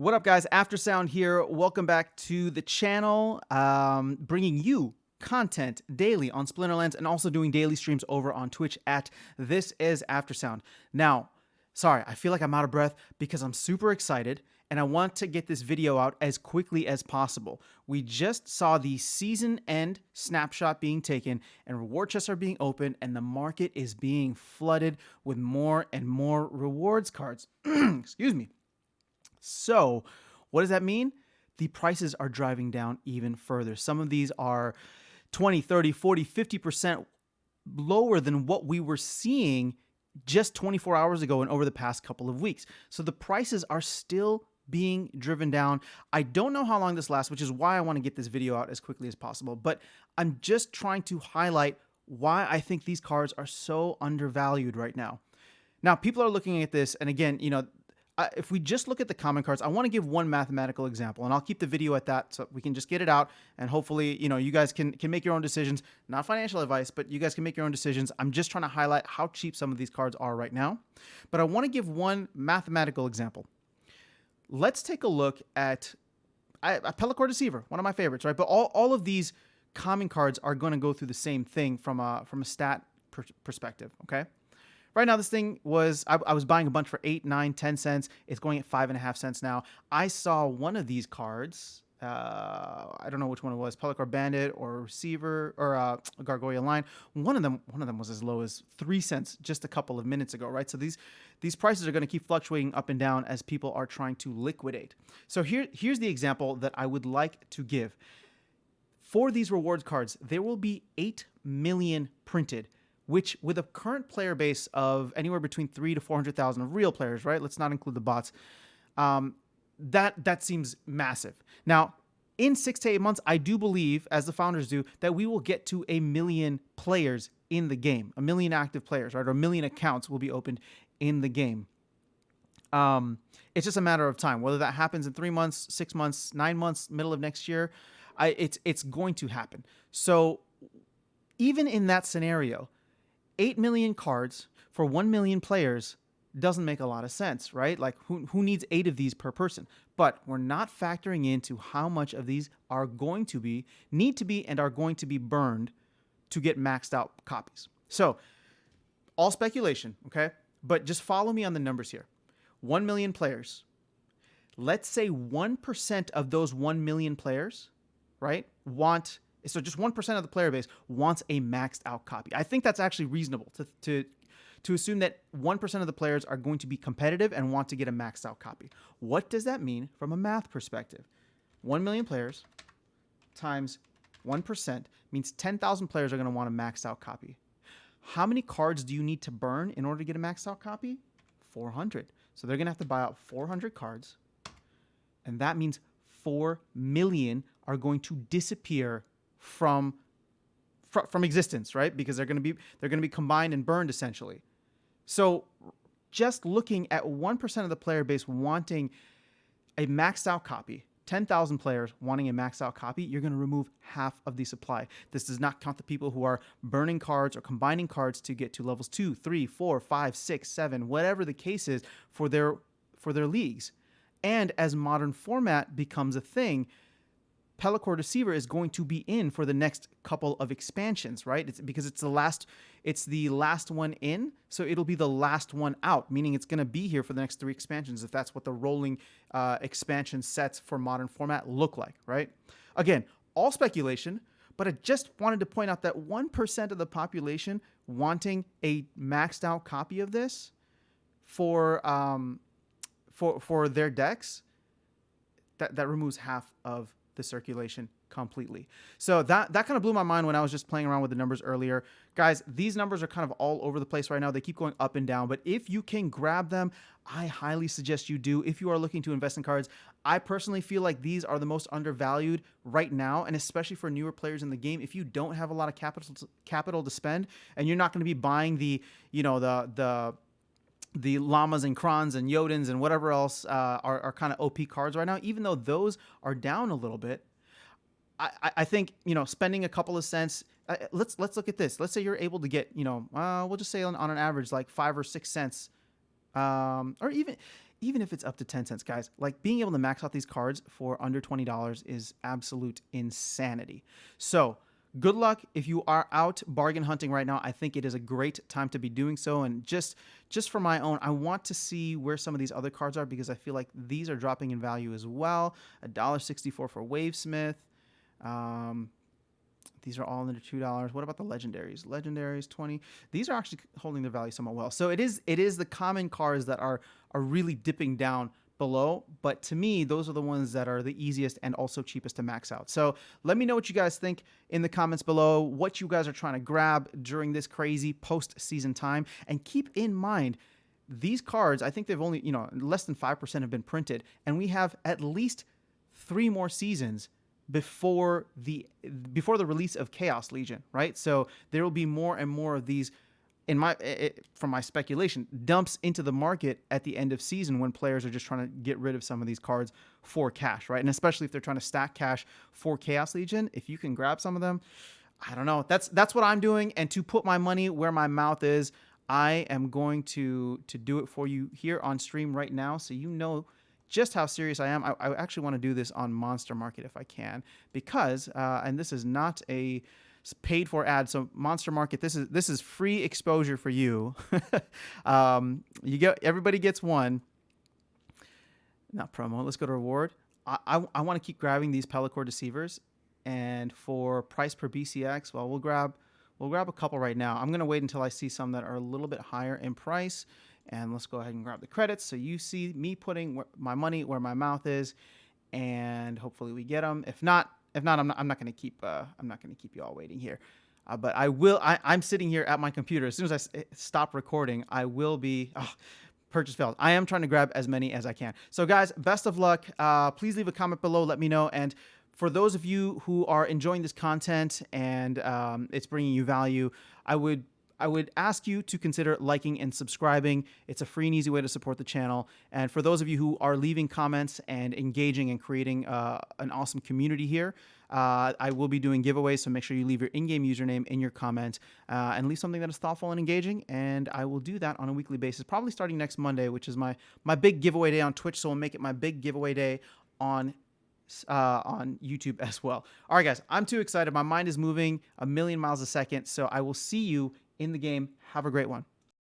What up, guys? Aftersound here. Welcome back to the channel, bringing you content daily on Splinterlands and also doing daily streams over on Twitch at This Is Aftersound. Now, sorry, I feel like I'm out of breath because I'm super excited and I want to get this video out as quickly as possible. We just saw the season end snapshot being taken and reward chests are being opened and the market is being flooded with more and more rewards cards. Excuse me. So what does that mean? The prices are driving down even further. Some of these are 20, 30, 40, 50% lower than what we were seeing just 24 hours ago and over the past couple of weeks. So the prices are still being driven down. I don't know how long this lasts, which is why I want to get this video out as quickly as possible. But I'm just trying to highlight why I think these cards are so undervalued right now. Now, people are looking at this, and again, if we just look at the common cards, I want to give one mathematical example, and I'll keep the video at that so we can just get it out, and hopefully, you guys can make your own decisions. Not financial advice, but you guys can make your own decisions. I'm just trying to highlight how cheap some of these cards are right now. But I want to give one mathematical example. Let's take a look at a Pelacor Deceiver, one of my favorites, right? But all of these common cards are going to go through the same thing from a stat perspective, okay? Right now, this thing was, I was buying a bunch for 8, 9, 10 cents. It's going at 5.5 cents now. I saw one of these cards. I don't know which one it was, Pelacor Bandit or Receiver or Gargoyle Line. One of them was as low as 3 cents just a couple of minutes ago, right? So these prices are going to keep fluctuating up and down as people are trying to liquidate. So here's the example that I would like to give. For these rewards cards, there will be 8 million printed, which with a current player base of anywhere between 300,000 to 400,000 of real players, right? Let's not include the bots. That seems massive. Now, in 6 to 8 months, I do believe, as the founders do, that we will get to 1 million players in the game, 1 million active players, right? Or 1 million accounts will be opened in the game. It's just a matter of time. Whether that happens in 3 months, 6 months, 9 months, middle of next year, it's going to happen. So even in that scenario, 8 million cards for 1 million players doesn't make a lot of sense, right? Like who needs 8 of these per person? But we're not factoring into how much of these are going to be, need to be, and are going to be burned to get maxed out copies. So all speculation, okay? But just follow me on the numbers here. 1 million players. Let's say 1% of those 1 million players, right, so just 1% of the player base wants a maxed out copy. I think that's actually reasonable to assume that 1% of the players are going to be competitive and want to get a maxed out copy. What does that mean from a math perspective? 1 million players times 1% means 10,000 players are going to want a maxed out copy. How many cards do you need to burn in order to get a maxed out copy? 400. So they're going to have to buy out 400 cards. And that means 4 million are going to disappear from existence, right? Because they're going to be combined and burned essentially. So just looking at 1% of the player base wanting a maxed out copy, 10,000 players wanting a maxed out copy, you're going to remove half of the supply. This does not count the people who are burning cards or combining cards to get to levels 2, 3, 4, 5, 6, 7, whatever the case is for their leagues. And as modern format becomes a thing, Pelacor Deceiver is going to be in for the next couple of expansions, right? It's because it's the last one in, so it'll be the last one out, meaning it's going to be here for the next 3 expansions if that's what the rolling expansion sets for modern format look like, right? Again, all speculation, but I just wanted to point out that 1% of the population wanting a maxed out copy of this for their decks, that removes half of the circulation completely. So that kind of blew my mind when I was just playing around with the numbers earlier. Guys, these numbers are kind of all over the place right now. They keep going up and down, but if you can grab them, I highly suggest you do. If you are looking to invest in cards, I personally feel like these are the most undervalued right now, and especially for newer players in the game. If you don't have a lot of capital to spend, and you're not going to be buying the llamas and crons and Yodins and whatever else are kind of OP cards right now, even though those are down a little bit, I think, spending a couple of cents, let's look at this. Let's say you're able to get, we'll just say on an average, like 5 or 6 cents, or even if it's up to 10 cents, guys, like being able to max out these cards for under $20 is absolute insanity. So good luck if you are out bargain hunting right now. I think it is a great time to be doing so. And just for my own, I want to see where some of these other cards are, because I feel like these are dropping in value as well. $1.64 for Wavesmith. These are all under $2. What about the legendaries? Legendaries 20. These are actually holding their value somewhat well. So it is the common cards that are really dipping down below, but to me those are the ones that are the easiest and also cheapest to max out. So let me know what you guys think in the comments below, what you guys are trying to grab during this crazy post-season time. And keep in mind, these cards, I think they've only, less than 5% have been printed, and we have at least 3 more seasons before the release of Chaos Legion, right? So there will be more and more of these, from my speculation, dumps into the market at the end of season when players are just trying to get rid of some of these cards for cash, right? And especially if they're trying to stack cash for Chaos Legion, if you can grab some of them, I don't know. That's what I'm doing. And to put my money where my mouth is, I am going to do it for you here on stream right now, so you know just how serious I am. I actually want to do this on Monster Market if I can, because and this is not a paid for ad. So Monster Market, this is free exposure for you. Everybody gets one. Not promo. Let's go to reward. I want to keep grabbing these Pellicore Deceivers, and for price per BCX, well, we'll grab a couple right now. I'm gonna wait until I see some that are a little bit higher in price. And let's go ahead and grab the credits, so you see me putting my money where my mouth is, and hopefully we get them. If not, I'm not going to keep you all waiting here. But I will. I'm sitting here at my computer. As soon as I stop recording, I will be. Purchase failed. I am trying to grab as many as I can. So guys, best of luck. Please leave a comment below. Let me know. And for those of you who are enjoying this content and it's bringing you value, I would ask you to consider liking and subscribing. It's a free and easy way to support the channel. And for those of you who are leaving comments and engaging and creating an awesome community here, I will be doing giveaways, so make sure you leave your in-game username in your comment and leave something that is thoughtful and engaging, and I will do that on a weekly basis, probably starting next Monday, which is my big giveaway day on Twitch, so we'll make it my big giveaway day on YouTube as well. All right, guys, I'm too excited. My mind is moving a million miles a second, so I will see you in the game. Have a great one.